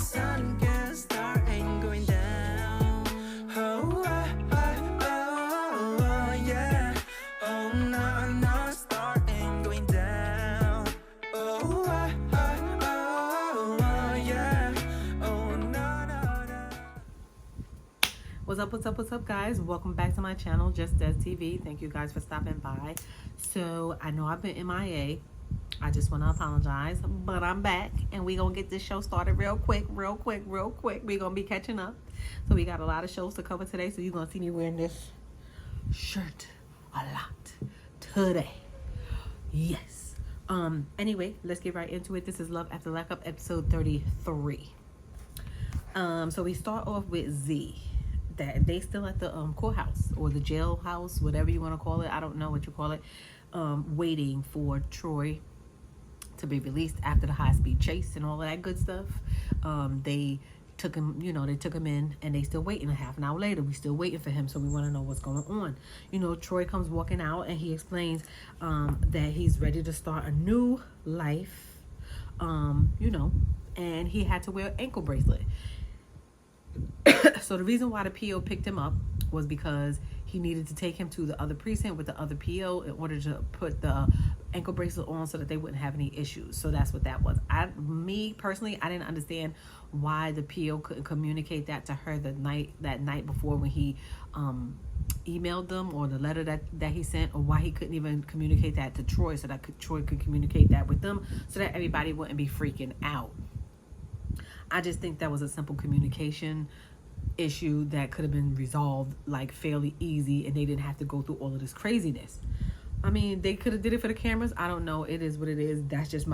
sun gonna start and going down. Oh, yeah. Oh, no, no, start and going down. Oh, yeah. Oh, no, no, no. What's up, guys? Welcome back to my channel, Just Des TV. Thank you guys for stopping by. So, I know I've been MIA. I just want to apologize, but I'm back, and we're going to get this show started real quick. We're going to be catching up. So, we got a lot of shows to cover today, so you're going to see me wearing this shirt a lot today. Yes. Anyway, let's get right into it. This is Love After Lockup, episode 33. So, we start off with Z. That they still at the courthouse or the jailhouse, whatever you want to call it. I don't know what you call it. Waiting for Troy to be released after the high-speed chase and all of that good stuff. They took him, they took him in, and they still waiting. A half an hour later, we still waiting for him, so we want to know what's going on. Troy comes walking out, and he explains that he's ready to start a new life, and he had to wear an ankle bracelet. So the reason why the PO picked him up was because he needed to take him to the other precinct with the other PO in order to put the ankle bracelet on so that they wouldn't have any issues. So that's what that was. Me personally, I didn't understand why the PO couldn't communicate that to her that night before when he emailed them, or the letter that he sent, or why he couldn't even communicate that to Troy so that Troy could communicate that with them so that everybody wouldn't be freaking out. I just think that was a simple communication issue that could have been resolved like fairly easy, and they didn't have to go through all of this craziness. I mean, they could have did it for the cameras. I don't know. It is what it is. That's just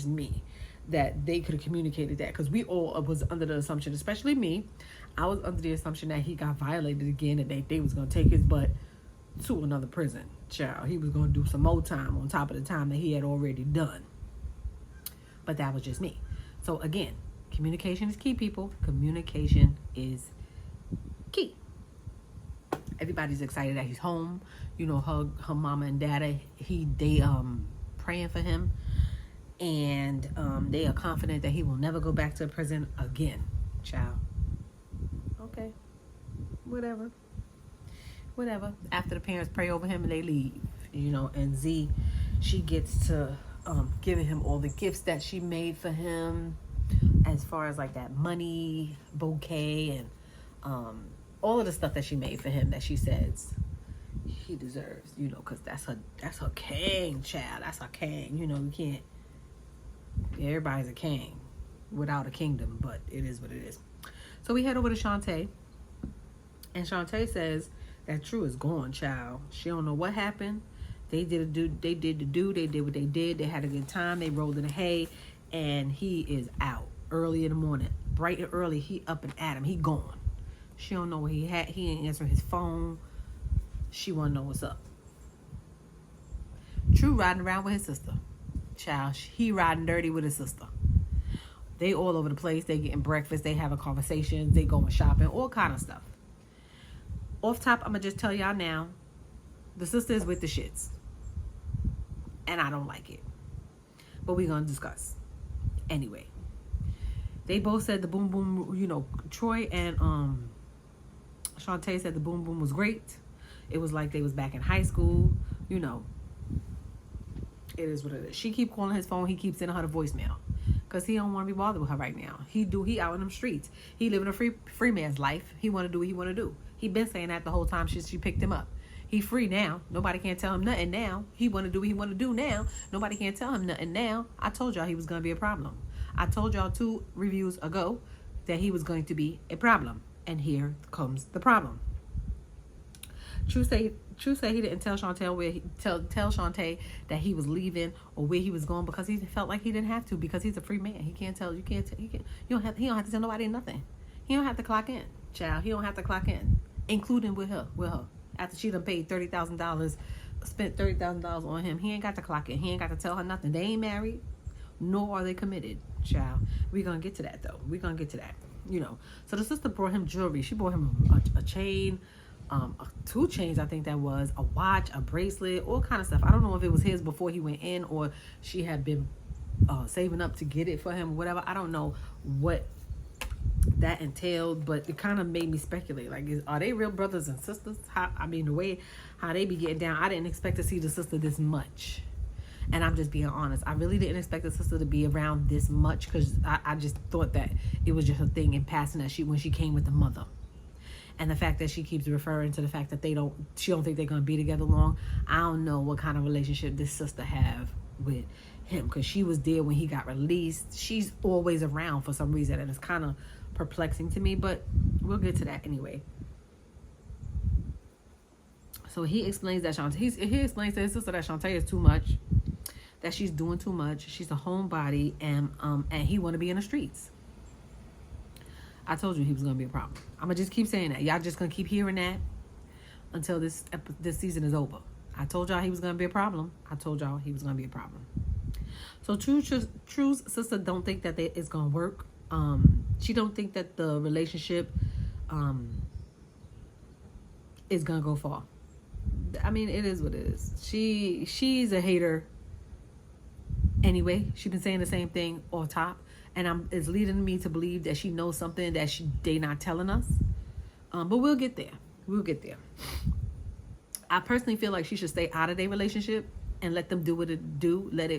me. That they could have communicated that, because we all was under the assumption, especially me, I was under the assumption that he got violated again, and they was gonna take his butt to another prison. Child, he was gonna do some more time on top of the time that he had already done. But that was just me. So again, communication is key, people. Communication is key. Everybody's excited that he's home. Her mama and daddy, they praying for him, and they are confident that he will never go back to prison again. Child. Okay. Whatever. After the parents pray over him and they leave, and Z, she gets to giving him all the gifts that she made for him, as far as like that money, bouquet, and all of the stuff that she made for him that she says he deserves, because that's her king, child. That's her king. You can't. Everybody's a king without a kingdom, but it is what it is. So we head over to Shonte, and Shonte says that True is gone, child. She don't know what happened. They did what they did. They had a good time. They rolled in the hay, and he is out early in the morning, bright and early. He up and at him. He gone. She don't know where he had. He ain't answering his phone. She want to know what's up. True riding around with his sister. Child, he riding dirty with his sister. They all over the place. They getting breakfast. They having conversations. They going shopping. All kind of stuff. Off top, I'm gonna just tell y'all now. The sister is with the shits. And I don't like it. But we're going to discuss. Anyway. They both said the boom boom, Troy and Shonte said the boom boom was great. It was like they was back in high school. It is what it is. She keep calling his phone. He keeps sending her the voicemail. Because he don't want to be bothered with her right now. He out in them streets. He living a free man's life. He want to do what he want to do. He been saying that the whole time she picked him up. He free now. Nobody can't tell him nothing now. He want to do what he want to do now. Nobody can't tell him nothing now. I told y'all he was going to be a problem. I told y'all 2 reviews ago that he was going to be a problem. And here comes the problem. True say he didn't tell Shonte tell Shonte that he was leaving or where he was going, because he felt like he didn't have to, because he's a free man. He don't have to tell nobody nothing. He don't have to clock in, child. He don't have to clock in, including with her. After she done paid $30,000, spent $30,000 on him, he ain't got to clock in. He ain't got to tell her nothing. They ain't married, nor are they committed, child. We're going to get to that, though. So the sister brought him jewelry. She brought him a chain, 2 chains, I think that was, a watch, a bracelet, all kind of stuff. I don't know if it was his before he went in, or she had been saving up to get it for him, whatever. I don't know what that entailed, but it kind of made me speculate, like, are they real brothers and sisters? The way how they be getting down, I didn't expect to see the sister this much. And I'm just being honest, I really didn't expect the sister to be around this much, because I just thought that it was just a thing in passing, that when she came with the mother. And the fact that she keeps referring to the fact that she don't think they're going to be together long. I don't know what kind of relationship this sister have with him, because she was there when he got released. She's always around for some reason, and it's kind of perplexing to me, but we'll get to that anyway. So he explains that he explains to his sister that Shonte is too much, that she's doing too much. She's a homebody, and he want to be in the streets. I told you he was gonna be a problem. I'm gonna just keep saying that. Y'all just gonna keep hearing that until this season is over. I told y'all he was gonna be a problem. I told y'all he was gonna be a problem. So True's sister don't think that it's gonna work. She don't think that the relationship is gonna go far. I mean, it is what it is. She's a hater anyway. She's been saying the same thing off top, and it's leading me to believe that she knows something that they not telling us. But we'll get there. We'll get there. I personally feel like she should stay out of their relationship and let them do what it do. Let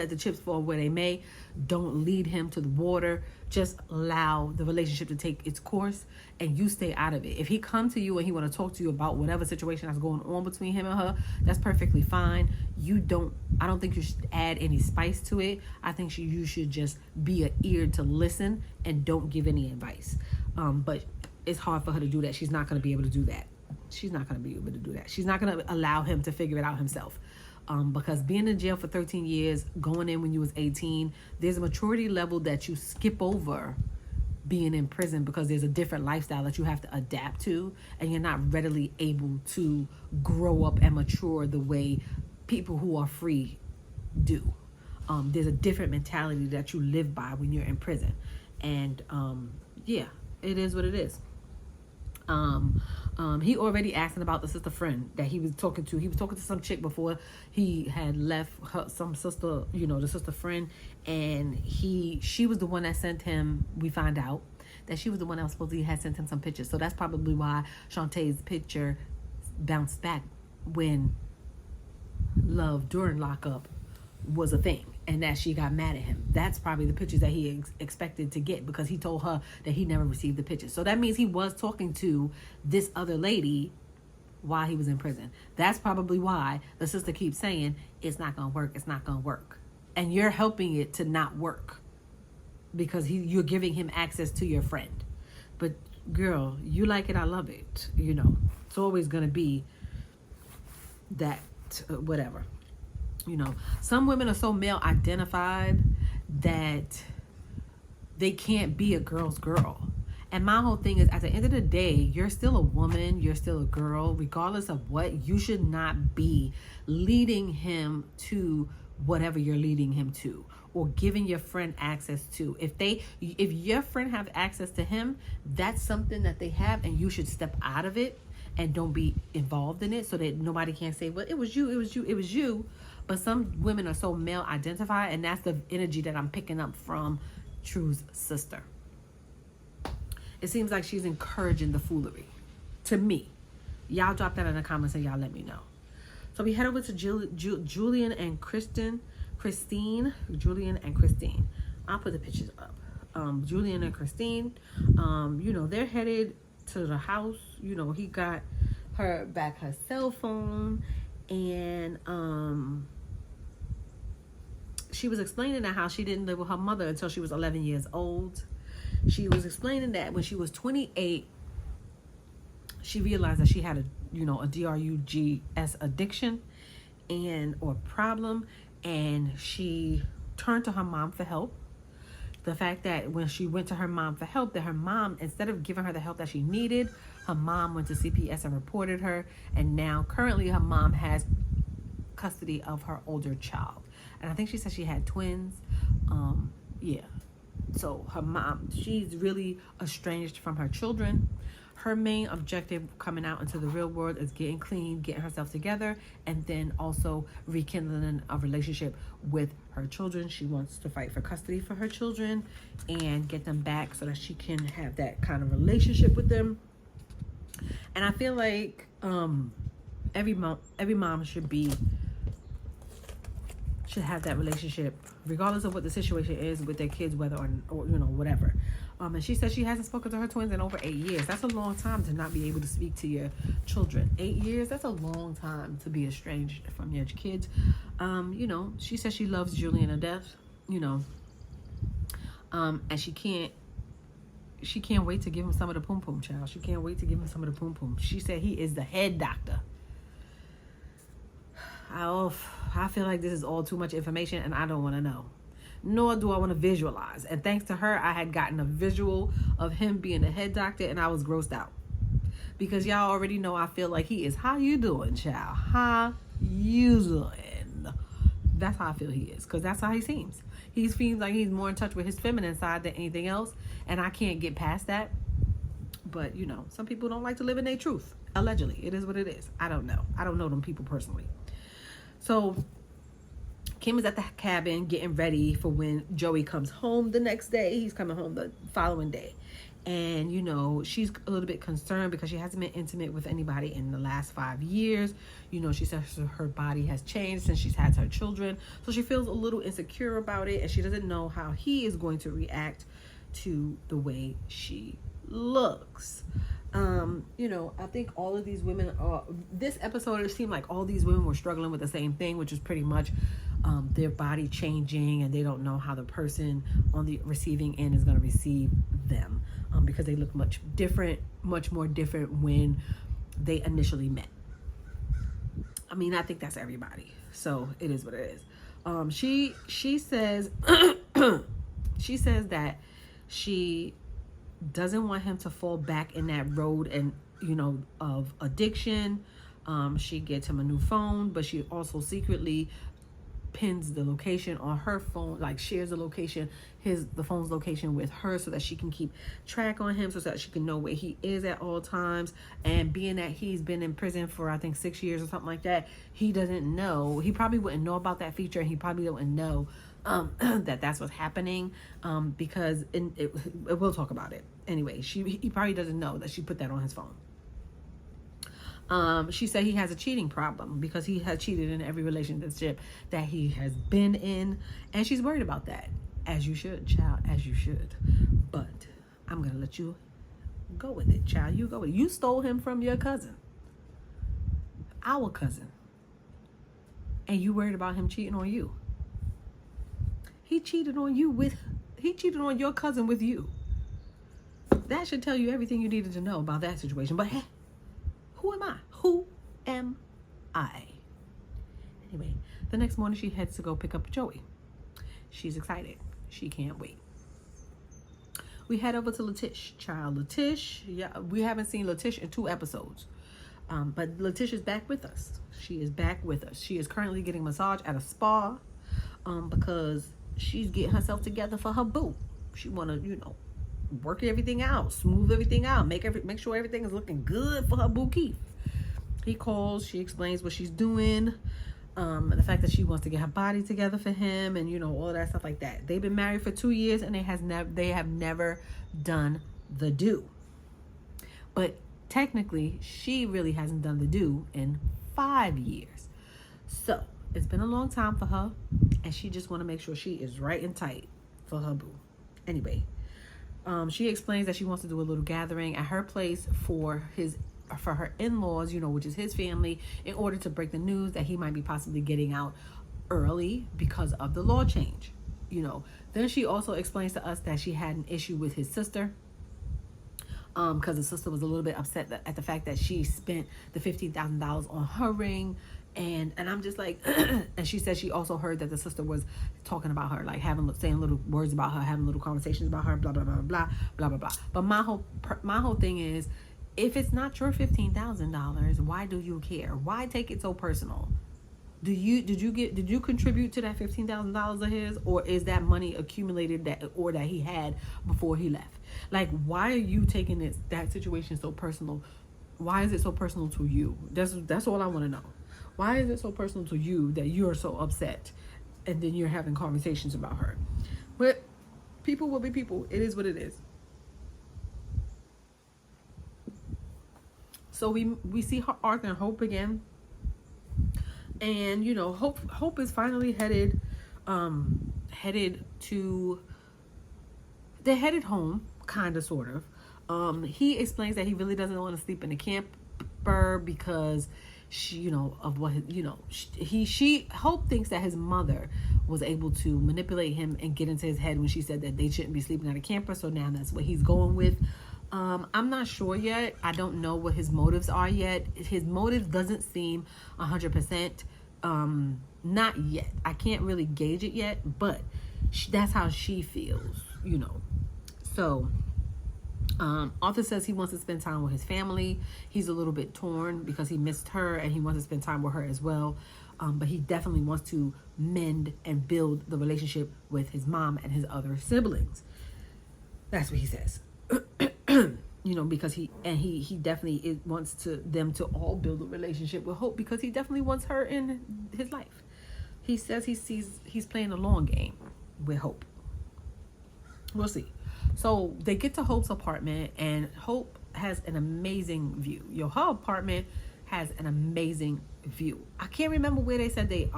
the chips fall where they may. Don't lead him to the water. Just allow the relationship to take its course, and you stay out of it. If he come to you and he want to talk to you about whatever situation that's going on between him and her, that's perfectly fine. I don't think you should add any spice to it. I think you should just be an ear to listen and don't give any advice. But it's hard for her to do that. She's not going to be able to do that. She's not going to be able to do that. She's not going to allow him to figure it out himself. Because being in jail for 13 years, going in when you was 18, there's a maturity level that you skip over being in prison, because there's a different lifestyle that you have to adapt to, and you're not readily able to grow up and mature the way people who are free do. There's a different mentality that you live by when you're in prison. And yeah, it is what it is. He already asking about the sister friend that he was talking to. He was talking to some chick before he had left some sister, the sister friend, and she was the one that sent him. We find out that she was the one that supposedly had sent him some pictures. So that's probably why Shonte's picture bounced back when love during lockup was a thing, and that she got mad at him. That's probably the pictures that he expected to get, because he told her that he never received the pictures. So that means he was talking to this other lady while he was in prison. That's probably why the sister keeps saying, it's not going to work, it's not going to work. And you're helping it to not work, because you're giving him access to your friend. But girl, you like it, I love it. It's always going to be that, whatever. Some women are so male identified that they can't be a girl's girl. And my whole thing is, at the end of the day, you're still a woman, you're still a girl, regardless of what. You should not be leading him to whatever you're leading him to, or giving your friend access to. If your friend have access to him, that's something that they have, and you should step out of it and don't be involved in it, so that nobody can say, well, it was you. But some women are so male identified, and that's the energy that I'm picking up from True's sister. It seems like she's encouraging the foolery, to me. Y'all drop that in the comments and y'all let me know. So we head over to Julian and Christine. Julian and Christine. I'll put the pictures up. Julian and Christine, they're headed to the house. He got her back her cell phone, and she was explaining that how she didn't live with her mother until she was 11 years old. She was explaining that when she was 28, she realized that she had a drugs addiction or problem, and she turned to her mom for help. The fact that when she went to her mom for help, that her mom, instead of giving her the help that she needed, her mom went to CPS and reported her, and now currently her mom has custody of her older child. And I think she said she had twins. Yeah. So her mom, she's really estranged from her children. her main objective coming out into the real world is getting clean, getting herself together, and then also rekindling a relationship with her children. She wants to fight for custody for her children and get them back so that she can have that kind of relationship with them. And I feel like every mom should have that relationship, regardless of what the situation is with their kids, whether or whatever. And she said she hasn't spoken to her twins in over 8 years. That's a long time to not be able to speak to your children. 8 years, that's a long time to be estranged from your kids. She says she loves Julian to death, and she can't wait to give him some of the poom poom, child. She can't wait to give him some of the poom poom. She said he is the head doctor. I feel like this is all too much information, and I don't want to know. Nor do I want to visualize. And thanks to her, I had gotten a visual of him being a head doctor, and I was grossed out. Because y'all already know I feel like he is, how you doing, child? How you doing? That's how I feel he is, because that's how he seems. He seems like he's more in touch with his feminine side than anything else, and I can't get past that. But, some people don't like to live in their truth. Allegedly. It is what it is. I don't know. I don't know them people personally. So Kim is at the cabin getting ready for when Joey comes home the next day. He's coming home the following day. And, she's a little bit concerned because she hasn't been intimate with anybody in the last 5 years. She says her body has changed since she's had her children. So she feels a little insecure about it. And she doesn't know how he is going to react to the way she looks. I think all of these women this episode, it seemed like all these women were struggling with the same thing, which is pretty much their body changing, and they don't know how the person on the receiving end is going to receive them, because they look much more different when they initially met. I mean, I think that's everybody. So it is what it is. She says she says that she doesn't want him to fall back in that road and of addiction. She gets him a new phone, but she also secretly pins the location on her phone, like shares the location, the phone's location with her, so that she can keep track on him, so that she can know where he is at all times. And being that he's been in prison for I think 6 years or something like that, he doesn't know. He probably wouldn't know about that feature, and he probably wouldn't know that's what's happening, because we'll talk about it anyway. He probably doesn't know that she put that on his phone. She said he has a cheating problem because he has cheated in every relationship that he has been in, and she's worried about that. As you should, child, as you should. But I'm gonna let you go with it, child. You go with it. You stole him from your cousin, our cousin, and you worried about him cheating on you. He cheated on your cousin with you. That should tell you everything you needed to know about that situation. But hey, who am I? Who am I? Anyway, the next morning she heads to go pick up Joey. She's excited. She can't wait. We head over to Letish. Child, Letish. Yeah, we haven't seen Letish in 2 episodes. But Letish is back with us. She is back with us. She is currently getting a massage at a spa, because she's getting herself together for her boo. She want to, work everything out, smooth everything out, make sure everything is looking good for her boo Keith. He calls, she explains what she's doing, the fact that she wants to get her body together for him, and all that stuff like that. They've been married for 2 years, and they have never done the do. But technically, she really hasn't done the do in 5 years. So it's been a long time for her, and she just want to make sure she is right and tight for her boo. Anyway, she explains that she wants to do a little gathering at her place for her in-laws, which is his family, in order to break the news that he might be possibly getting out early because of the law change. Then she also explains to us that she had an issue with his sister, because the sister was a little bit upset at the fact that she spent the $15,000 on her ring. And I'm just like, and she said she also heard that the sister was talking about her, like saying little words about her, having little conversations about her, blah, blah, blah, blah, blah, blah, blah. But my whole thing is, if it's not your $15,000, why do you care? Why take it so personal? Did you contribute to that $15,000 of his, or is that money accumulated that he had before he left? Like, why are you taking that situation so personal? Why is it so personal to you? That's all I want to know. Why is it so personal to you that you're so upset, and then you're having conversations about her? But people will be people. It is what it is. So we see Arthur and Hope again, and Hope is finally headed to. They're headed home, kind of, sort of. He explains that he really doesn't want to sleep in the camper because she, of what she Hope thinks that his mother was able to manipulate him and get into his head when she said that they shouldn't be sleeping at a camper. So now that's what he's going with. I'm not sure yet. I don't know what his motives are yet. His motives doesn't seem 100%. Not yet. I can't really gauge it yet, but that's how she feels, So, Arthur says he wants to spend time with his family. He's a little bit torn because he missed her and he wants to spend time with her as well. But he definitely wants to mend and build the relationship with his mom and his other siblings. That's what he says. Because he definitely wants them to all build a relationship with Hope, because he definitely wants her in his life. He says he's playing a long game with Hope. We'll see. So they get to Hope's apartment, and Hope has an amazing view. Her apartment has an amazing view. I can't remember where they said they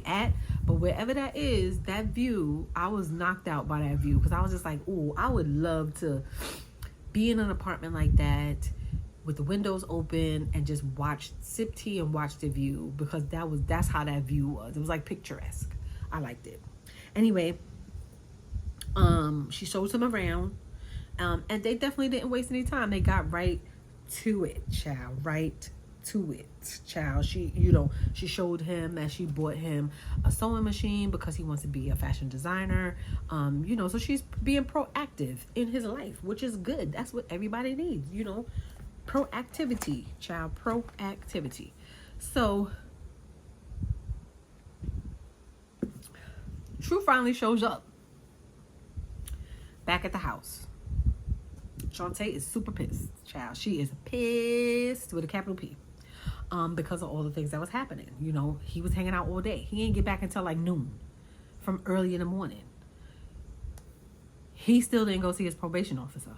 at, but wherever that is, that view, I was knocked out by that view, because I was just like, ooh, I would love to be in an apartment like that with the windows open and just sip tea and watch the view, because that's how that view was. It was like picturesque. I liked it. Anyway, she shows him around, and they definitely didn't waste any time. They got right to it, child. Right to it, child. She showed him that she bought him a sewing machine because he wants to be a fashion designer. So she's being proactive in his life, which is good. That's what everybody needs, proactivity, child, proactivity. So True finally shows up back at the house. Shonte is super pissed, child. She is pissed with a capital P. Because of all the things that was happening. He was hanging out all day. He didn't get back until like noon from early in the morning. He still didn't go see his probation officer.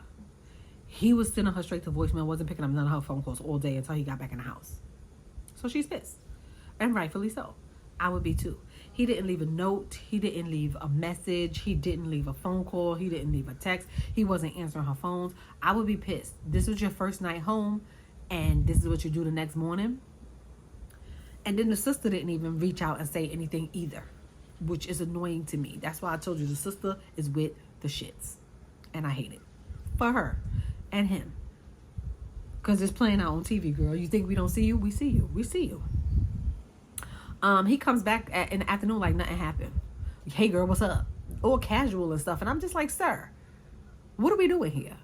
He was sending her straight to voicemail, wasn't picking up none of her phone calls all day until he got back in the house. So she's pissed. And rightfully so. I would be too. He didn't leave a note. He didn't leave a message. He didn't leave a phone call. He didn't leave a text. He wasn't answering her phones. I would be pissed. This was your first night home, and this is what you do the next morning. And then the sister didn't even reach out and say anything either, which is annoying to me. That's why I told you the sister is with the shits. And I hate it. For her and him. Because it's playing out on TV, girl. You think we don't see you? We see you. We see you. He comes back in the afternoon like nothing happened. Hey, girl, what's up? All casual and stuff. And I'm just like, sir, what are we doing here?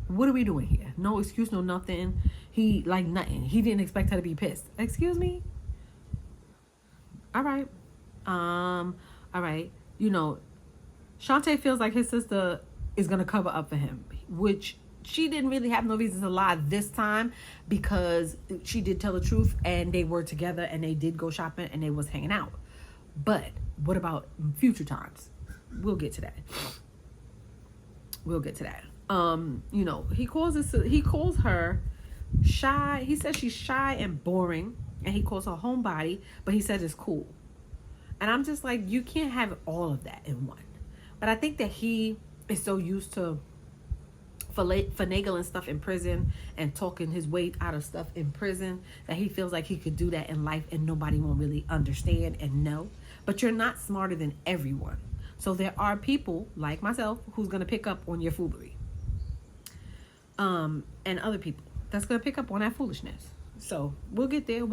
What are we doing here? No excuse, no nothing. He, like, nothing. He didn't expect her to be pissed. Excuse me? All right. All right. Shonte feels like his sister is going to cover up for him, which she didn't really have no reason to lie this time, because she did tell the truth, and they were together, and they did go shopping, and they was hanging out. But what about future times? We'll get to that. He calls her shy. He says she's shy and boring, and he calls her homebody, but he says it's cool. And I'm just like, you can't have all of that in one. But I think that he is so used to finagling stuff in prison and talking his way out of stuff in prison that he feels like he could do that in life and nobody won't really understand and know. But you're not smarter than everyone. So there are people like myself who's going to pick up on your foolery. And other people that's going to pick up on that foolishness. So we'll get there.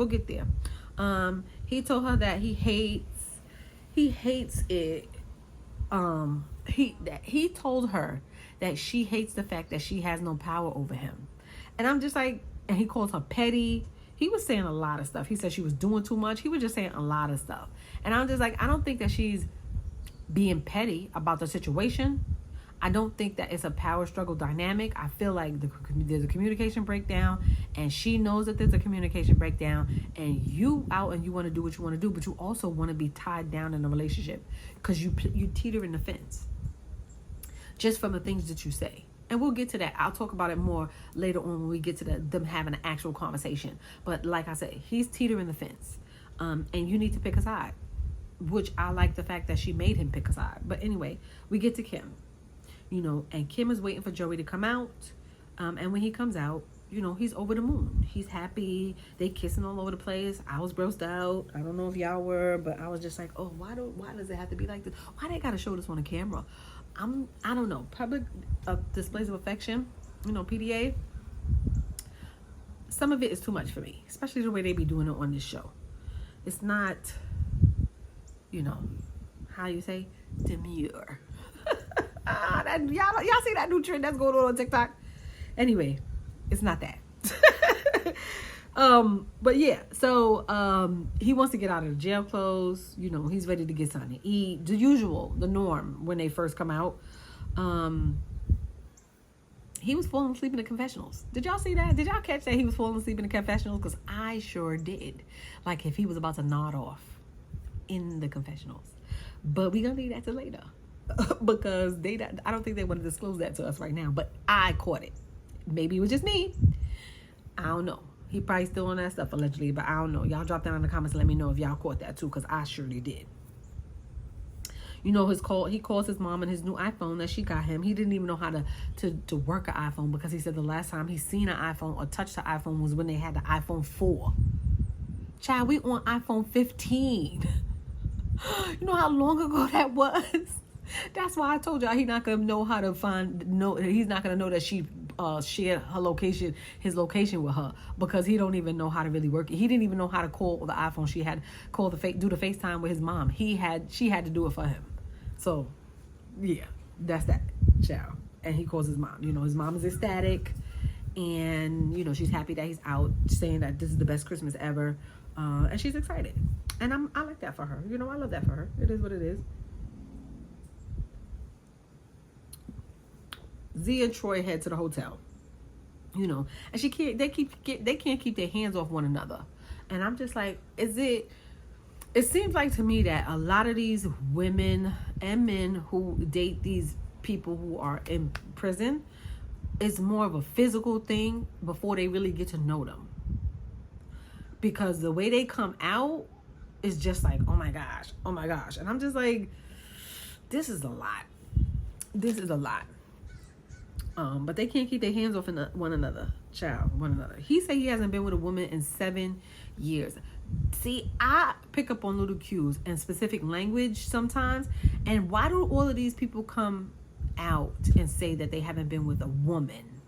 He told her that he hates it. He told her that she hates the fact that she has no power over him. And I'm just like, and he calls her petty. He was saying a lot of stuff. He said she was doing too much. He was just saying a lot of stuff. And I'm just like, I don't think that she's being petty about the situation. I don't think that it's a power struggle dynamic. I feel like there's a communication breakdown, and she knows that there's a communication breakdown, and you out and you want to do what you want to do, but you also want to be tied down in a relationship because you teeter in the fence just from the things that you say. And we'll get to that. I'll talk about it more later on when we get to them having an actual conversation. But like I said, he's teetering the fence, and you need to pick a side, which I like the fact that she made him pick a side. But anyway, we get to Kim. And Kim is waiting for Joey to come out. And when he comes out, he's over the moon. He's happy. They kissing all over the place. I was grossed out. I don't know if y'all were, but I was just like, oh, why does it have to be like this? Why they gotta show this on the camera? I don't know. Public displays of affection, PDA. Some of it is too much for me, especially the way they be doing it on this show. It's not, how you say, demure. Y'all see that new trend that's going on TikTok? Anyway, it's not that. But yeah, so he wants to get out of the jail clothes. He's ready to get something to eat. The usual, the norm when they first come out. He was falling asleep in the confessionals. Did y'all see that? Did y'all catch that he was falling asleep in the confessionals? Because I sure did. Like if he was about to nod off in the confessionals. But we're going to leave that to later. Because I don't think they want to disclose that to us right now. But I caught it. Maybe it was just me. I don't know. He probably still on that stuff allegedly, but I don't know. Y'all drop down in the comments and let me know if y'all caught that too, because I surely did. He calls his mom and his new iPhone that she got him. He didn't even know how to work an iPhone, because he said the last time he seen an iPhone or touched an iPhone was when they had the iPhone 4. Child, we on iPhone 15. You know how long ago that was? That's why I told y'all he's not gonna know how to he's not gonna know that she shared his location with her, because he don't even know how to really work it. He didn't even know how to call the iPhone. She had do the FaceTime with his mom. She had to do it for him. So yeah, that's that, child. And he calls his mom. His mom is ecstatic, and she's happy that he's out, saying that this is the best Christmas ever, and she's excited. And I like that for her. I love that for her. It is what it is. Z and Troy head to the hotel, and they can't keep their hands off one another. And I'm just like, it seems like to me that a lot of these women and men who date these people who are in prison, it's more of a physical thing before they really get to know them. Because the way they come out is just like, oh my gosh. And I'm just like, this is a lot. But they can't keep their hands off one another. He said he hasn't been with a woman in 7 years. See, I pick up on little cues and specific language sometimes. And why do all of these people come out and say that they haven't been with a woman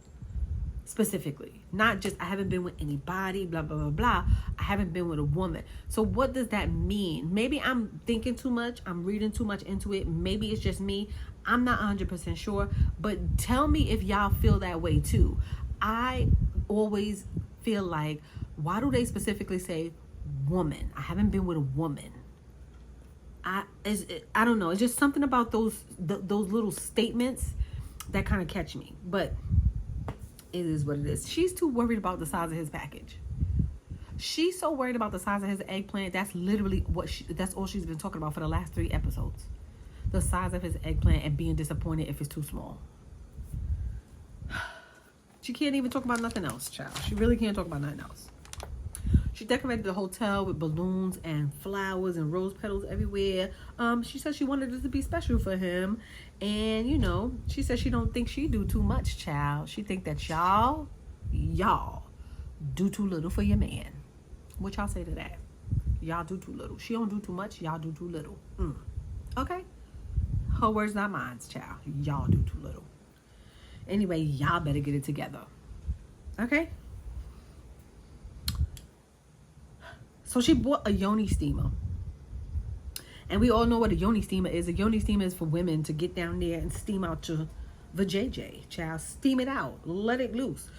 specifically? Not just, I haven't been with anybody, blah, blah, blah, blah. I haven't been with a woman. So what does that mean? Maybe I'm thinking too much. I'm reading too much into it. Maybe it's just me. I'm not 100% sure. But tell me if y'all feel that way too. I always feel like, why do they specifically say woman? I haven't been with a woman. I don't know. It's just something about those little statements that kind of catch me. But it is what it is. She's too worried about the size of his package. She's so worried about the size of his eggplant. That's literally that's all she's been talking about for the last 3 episodes. The size of his eggplant and being disappointed if it's too small. She can't even talk about nothing else, child. She really can't talk about nothing else. She decorated the hotel with balloons and flowers and rose petals everywhere. She said she wanted it to be special for him. And, she said she don't think she do too much, child. She think that y'all do too little for your man. What y'all say to that? Y'all do too little. She don't do too much. Y'all do too little. Okay? Her words, not mine, child. Y'all do too little. Anyway, y'all better get it together. Okay? So she bought a yoni steamer. And we all know what a yoni steamer is. A yoni steamer is for women to get down there and steam out your vajayjay. Child, steam it out. Let it loose.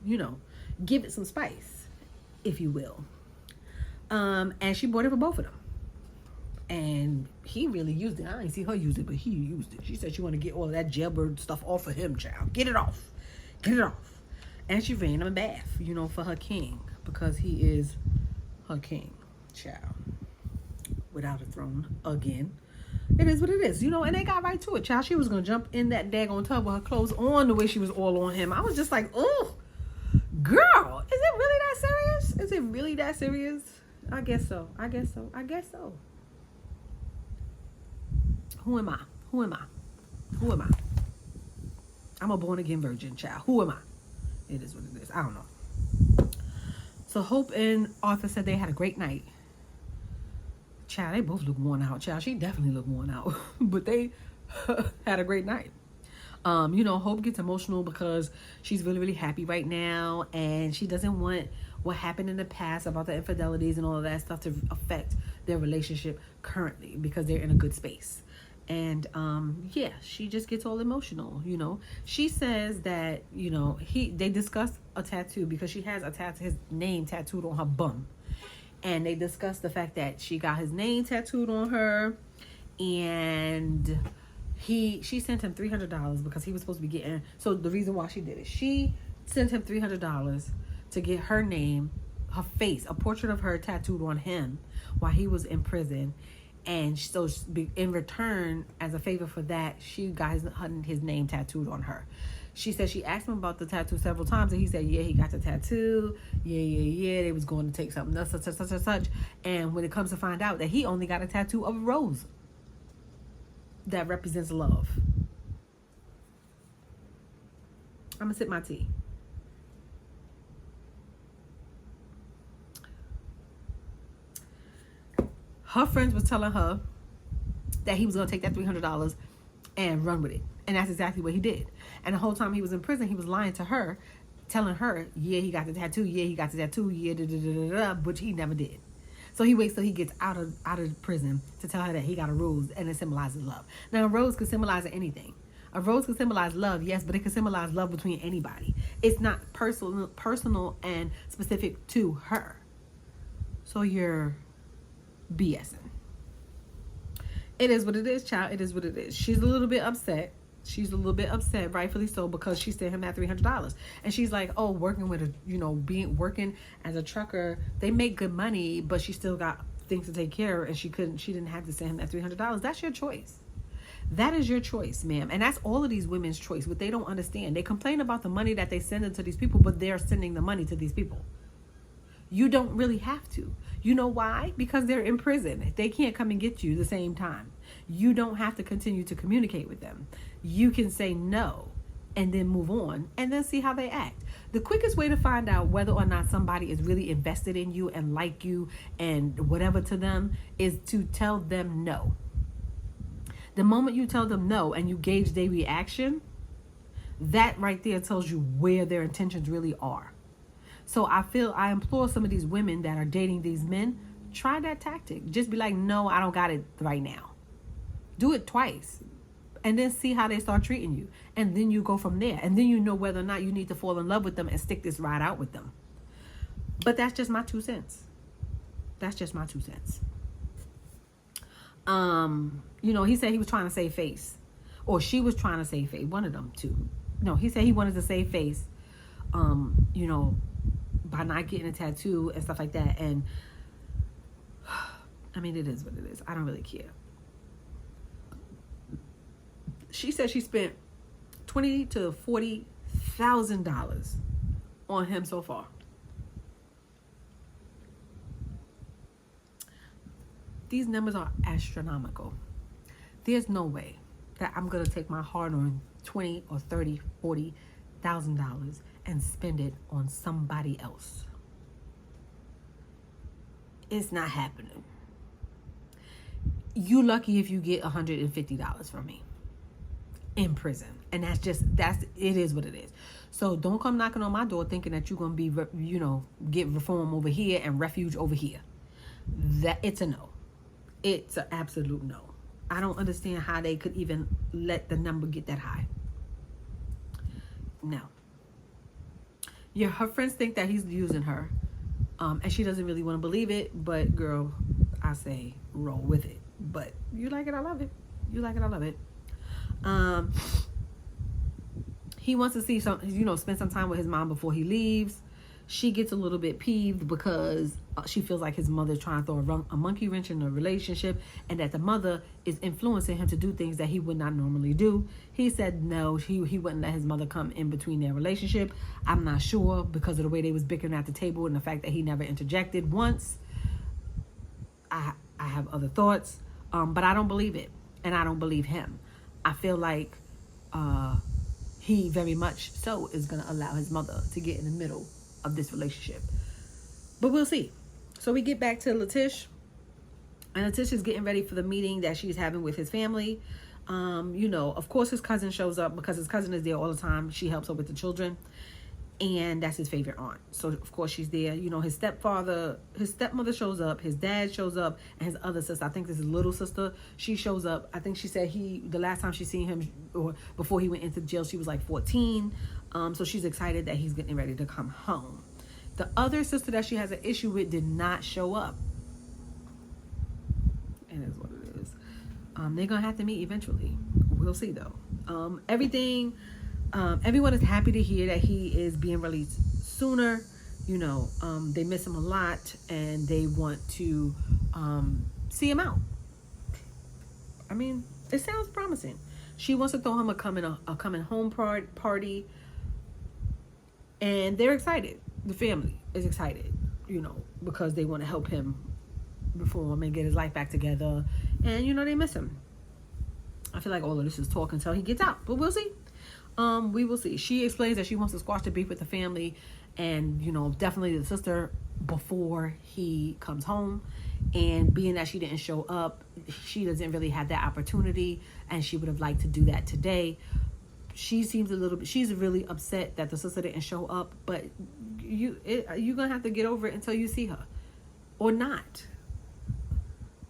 Give it some spice, if you will. And she bought it for both of them. And he really used it. I didn't see her use it, but he used it. She said she want to get all of that jailbird stuff off of him, child. Get it off. Get it off. And she ran him a bath, for her king. Because he is her king, child. Without a throne, again. It is what it is, and they got right to it, child. She was going to jump in that daggone tub with her clothes on the way she was all on him. I was just like, oh, girl, is it really that serious? Is it really that serious? I guess so. Who am I? I'm a born-again virgin, child. Who am I? It is what it is. I don't know. So Hope and Arthur said they had a great night. Child, they both look worn out. Child, she definitely looked worn out. But they had a great night. Hope gets emotional because she's really, really happy right now. And she doesn't want what happened in the past about the infidelities and all of that stuff to affect their relationship currently because they're in a good space. And she just gets all emotional. She says that they discussed a tattoo because she has his name tattooed on her bum, and they discussed the fact that she got his name tattooed on her, and she sent him $300 because he was supposed to be getting. So the reason why she did it, she sent him $300 to get her name, her face, a portrait of her tattooed on him while he was in prison. And so in return, as a favor for that, she got his name tattooed on her. She said she asked him about the tattoo several times, and he said, yeah, he got the tattoo. Yeah. They was going to take something else, such. And when it comes to find out that he only got a tattoo of a rose that represents love. I'm going to sip my tea. Her friends was telling her that he was going to take that $300 and run with it. And that's exactly what he did. And the whole time he was in prison, he was lying to her, telling her, yeah, he got the tattoo. Yeah, he got the tattoo. Yeah, which he never did. So he waits till he gets out of prison to tell her that he got a rose and it symbolizes love. Now, a rose could symbolize anything. A rose could symbolize love, yes, but it could symbolize love between anybody. It's not personal and specific to her. So you're BSing. It is what it is, child. It is what it is. She's a little bit upset. Rightfully so, because she sent him that $300. And she's like, oh, working as a trucker, they make good money, but she still got things to take care of, and she didn't have to send him that $300. That's your choice. That is your choice, ma'am. And that's all of these women's choice. What they don't understand. They complain about the money that they send to these people, but they're sending the money to these people. You don't really have to. You know why? Because they're in prison. They can't come and get you the same time. You don't have to continue to communicate with them. You can say no and then move on and then see how they act. The quickest way to find out whether or not somebody is really invested in you and like you and whatever to them is to tell them no. The moment you tell them no and you gauge their reaction, that right there tells you where their intentions really are. So I implore some of these women that are dating these men, try that tactic. Just be like, no, I don't got it right now. Do it twice. And then see how they start treating you. And then you go from there. And then you know whether or not you need to fall in love with them and stick this ride out with them. But that's just my 2 cents. He said he was trying to save face. Or she was trying to save face. One of them two. No, he said he wanted to save face. By not getting a tattoo and stuff like that. And I mean, it is what it is. I don't really care. She said she spent $20,000 to $40,000 on him so far. These numbers are astronomical. There's no way that I'm gonna take my hard-earned $20,000 or $30,000, $40,000 and spend it on somebody else. It's not happening. You lucky if you get $150 from me in prison. And it is what it is. So don't come knocking on my door thinking that you're going to be, get reform over here and refuge over here. It's a no. It's an absolute no. I don't understand how they could even let the number get that high. No. Her friends think that he's using her. And she doesn't really want to believe it. But girl, I say roll with it. But you like it, I love it. You like it, I love it. He wants to see spend some time with his mom before he leaves. She gets a little bit peeved because she feels like his mother's trying to throw a monkey wrench in the relationship, and that the mother is influencing him to do things that he would not normally do. He said no, he wouldn't let his mother come in between their relationship. I'm not sure, because of the way they was bickering at the table and the fact that he never interjected once. I have other thoughts, but I don't believe it, and I don't believe him. I feel like he very much so is going to allow his mother to get in the middle of this relationship. But we'll see. So we get back to Letish, and Letish is getting ready for the meeting that she's having with his family. Of course his cousin shows up, because his cousin is there all the time. She helps her with the children, and that's his favorite aunt. So of course she's there. His stepmother shows up, his dad shows up, and his other sister, I think this is little sister, she shows up. I think she said the last time she seen him, or before he went into jail, she was like 14. So she's excited that he's getting ready to come home. The other sister that she has an issue with did not show up. And that's what it is. They're going to have to meet eventually. We'll see, though. Everyone is happy to hear that he is being released sooner. They miss him a lot, and they want to see him out. I mean, it sounds promising. She wants to throw him a coming home party. And they're excited. The family is excited, because they want to help him reform and get his life back together. And, they miss him. I feel like all of this is talk until he gets out. But we'll see. We will see. She explains that she wants to squash the beef with the family. And, definitely the sister before he comes home. And being that she didn't show up, she doesn't really have that opportunity. And she would have liked to do that today. She's really upset that the sister didn't show up, but you're going to have to get over it until you see her, or not.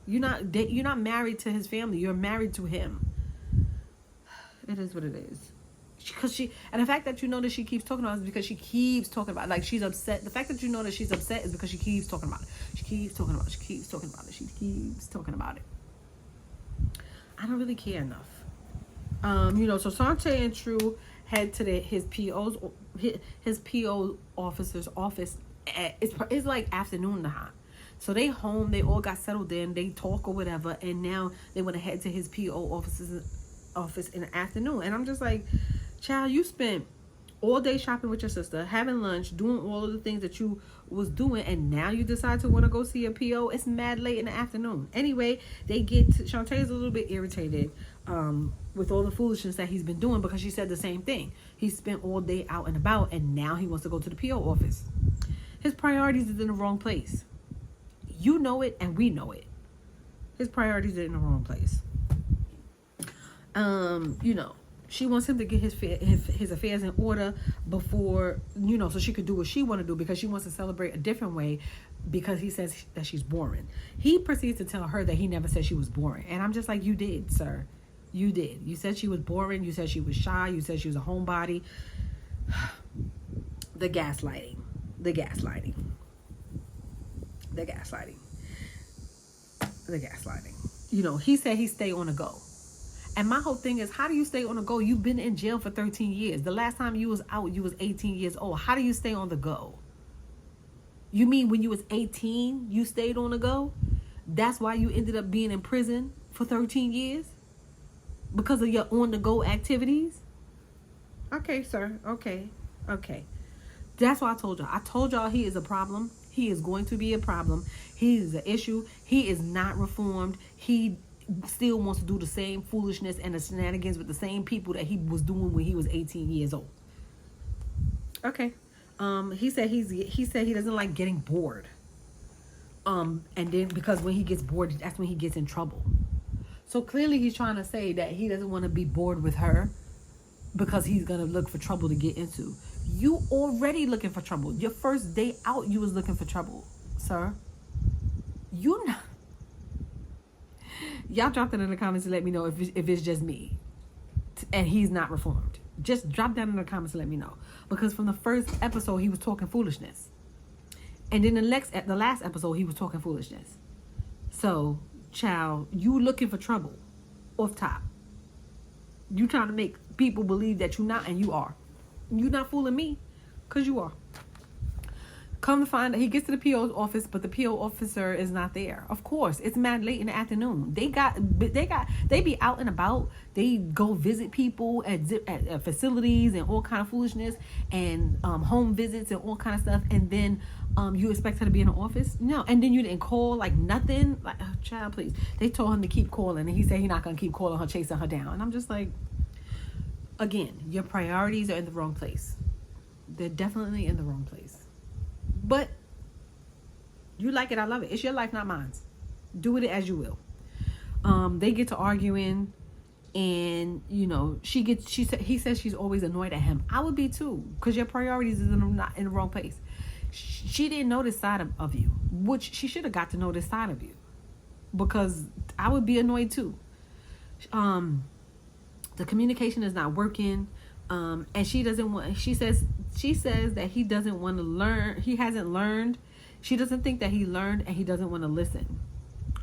You're not married to his family. You're married to him. It is what it is. And the fact that that she keeps talking about it is because she keeps talking about it. Like, she's upset. The fact that that she's upset is because she keeps talking about it. She keeps talking about it. She keeps talking about it. She keeps talking about it. I don't really care enough. So Shonte and True head to his PO officer's office. It's like afternoon time. So they home, they all got settled in, they talk or whatever, and now they want to head to his PO office in the afternoon. And I'm just like, child, you spent all day shopping with your sister, having lunch, doing all of the things that you was doing, and now you decide to want to go see a PO. It's mad late in the afternoon. Anyway, Shonte is a little bit irritated with all the foolishness that he's been doing, because she said the same thing. He spent all day out and about, and now he wants to go to the PO office. His priorities is in the wrong place. You know it, and we know it. His priorities are in the wrong place. She wants him to get his affairs in order before, so she could do what she want to do, because she wants to celebrate a different way, because he says that she's boring. He proceeds to tell her that he never said she was boring. And I'm just like, you did, sir. You did. You said she was boring. You said she was shy. You said she was a homebody. The gaslighting. He said he stay on the go. And my whole thing is, how do you stay on the go? You've been in jail for 13 years. The last time you was out, you was 18 years old. How do you stay on the go? You mean when you was 18, you stayed on the go? That's why you ended up being in prison for 13 years? Because of your on-the-go activities? Okay, sir. Okay. That's what I told y'all. I told y'all he is a problem. He is going to be a problem. He is an issue. He is not reformed. He still wants to do the same foolishness and the shenanigans with the same people that he was doing when he was 18 years old. Okay. He said he doesn't like getting bored. And then because when he gets bored, that's when he gets in trouble. So clearly he's trying to say that he doesn't want to be bored with her, because he's going to look for trouble to get into. You already looking for trouble. Your first day out, you was looking for trouble, sir. You not. Y'all drop that in the comments and let me know if it's just me and he's not reformed. Just drop that in the comments and let me know. Because from the first episode, he was talking foolishness. And then the last episode, he was talking foolishness. So child, you looking for trouble off top. You trying to make people believe that you're not, and you are. You're not fooling me, because you are. Come to find out, he gets to the PO's office, but the PO officer is not there. Of course, it's mad late in the afternoon. They be out and about. They go visit people at facilities and all kind of foolishness, and home visits and all kind of stuff. And then you expect her to be in the office? No. And then you didn't call, like nothing. Like, oh, child, please. They told him to keep calling, and he said he's not gonna keep calling her, chasing her down. And I'm just like, again, your priorities are in the wrong place. They're definitely in the wrong place. But you like it, I love it. It's your life, not mine. Do with it as you will. They get to arguing, and you know, he says she's always annoyed at him. I would be too, because your priorities is not in the wrong place. She didn't know this side of you, which she should have got to know this side of you, because I would be annoyed too. The communication is not working. And she says that he doesn't want to learn. He hasn't learned. She doesn't think that he learned, and he doesn't want to listen.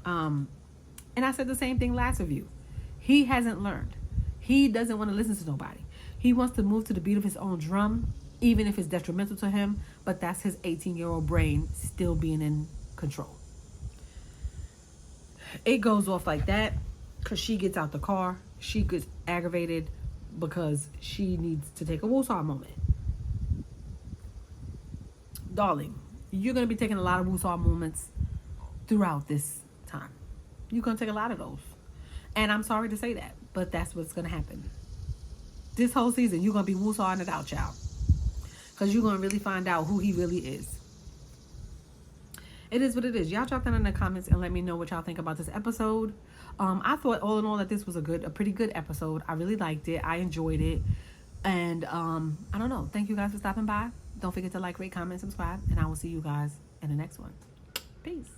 And I said the same thing last review. He hasn't learned. He doesn't want to listen to nobody. He wants to move to the beat of his own drum, even if it's detrimental to him, but that's his 18-year-old brain still being in control. It goes off like that because she gets out the car. She gets aggravated because she needs to take a woosah moment. Darling, you're going to be taking a lot of woosah moments throughout this time. You're going to take a lot of those. And I'm sorry to say that, but that's what's going to happen. This whole season, you're going to be woosahing it out, child. Because you're going to really find out who he really is. It is what it is. Y'all drop that in the comments and let me know what y'all think about this episode. I thought all in all that this was a pretty good episode. I really liked it. I enjoyed it. And I don't know. Thank you guys for stopping by. Don't forget to like, rate, comment, subscribe. And I will see you guys in the next one. Peace.